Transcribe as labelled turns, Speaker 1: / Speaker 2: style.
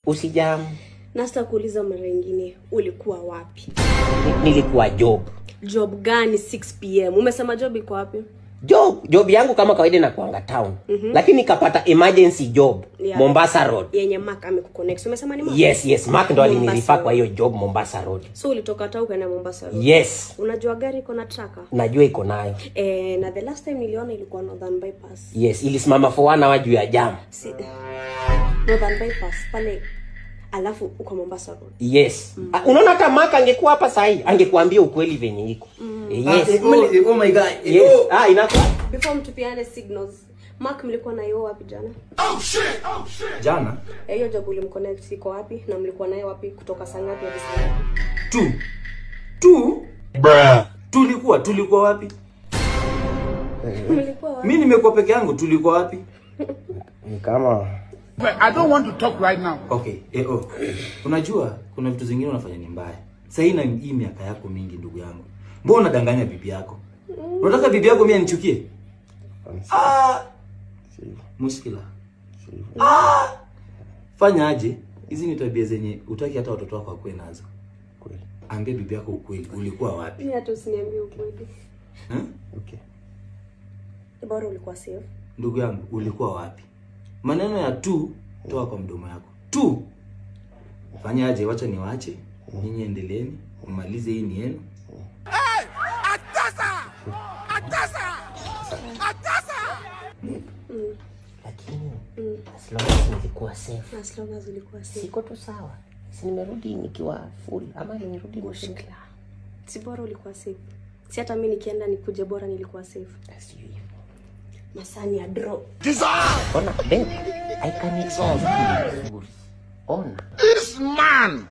Speaker 1: Usijam.
Speaker 2: Nasta kuuliza mara nyingine, ulikuwa wapi?
Speaker 1: Nilikuwa job.
Speaker 2: Job gani 6 PM? Umesema job iko wapi?
Speaker 1: Job yangu kama kawaida na kuanga town. Lakini nikapata emergency job Mombasa Road.
Speaker 2: Yenye Mark amekuconnect. Umesema ni Mark?
Speaker 1: Yes, Mark ndo alinilifa kwa hiyo job Mombasa Road.
Speaker 2: So ulitoka town ukaenda Mombasa Road?
Speaker 1: Yes.
Speaker 2: Unajua gari iko na tracker?
Speaker 1: Najua iko nayo.
Speaker 2: Na the last time niliona ilikuwa Northern Bypass.
Speaker 1: Yes, ilisimama for 1 hour juu ya jam.
Speaker 2: Northern Bypass pale alafu uko Mombasa Road.
Speaker 1: Yes. Unaona hata Mark angekuwa hapa sahi, angekuambia ukweli venye iko. Yes.
Speaker 3: Oh my god.
Speaker 1: Yes. Inakuwa.
Speaker 2: Before mtupiane signals. Mark mlikuwa na yeye wapi jana?
Speaker 3: Oh shit. Jana?
Speaker 2: Hiyo job ulimconnect iko wapi na mlikuwa naye wapi kutoka saa ngapi hadi saa ngapi?
Speaker 3: Tu? Bruh. Tulikuwa wapi?
Speaker 2: Mlikuwa wapi?
Speaker 3: Mimi nimekuwa peke yangu, tulikuwa wapi?
Speaker 1: Ni kama
Speaker 4: I don't want to talk right now.
Speaker 3: Okay. Unajua kuna vitu zingine unafanya ni mbaya. Sasa hii miaka yako mingi ndugu yangu. Mbona unadanganya bibi yako? Unataka bibi yako mimi anichukie? Mushkila. Fanya aje? Hizi ni tabia zenye utaki hata watoto wako wakue nazo. Kweli. Ambie bibi yako ukweli. Ulikuwa wapi?
Speaker 2: Mimi hata usiniambie ukweli.
Speaker 3: Okay.
Speaker 2: Bora ulikuwa safe.
Speaker 3: Ndugu yangu, ulikuwa wapi? Maneno ya tu toa kwa mdomo yako. Tu. Fanya aje, wacha niwaache. Nyinyi endeleeni, umalize hii ni yenu.
Speaker 4: Hey! Atasa!
Speaker 1: lakini as long as nilikuwa safe.
Speaker 2: As long as ulikuwa safe.
Speaker 1: Siko tu sawa. Si nimerudi nikiwa full ama nimerudi mushkila.
Speaker 2: Si bora ulikuwa safe. Si hata mimi nikienda nikuje bora nilikuwa safe.
Speaker 1: That's you.
Speaker 2: Masani ya drop.
Speaker 1: Ona, babe, I can explain. Ona.
Speaker 4: This man!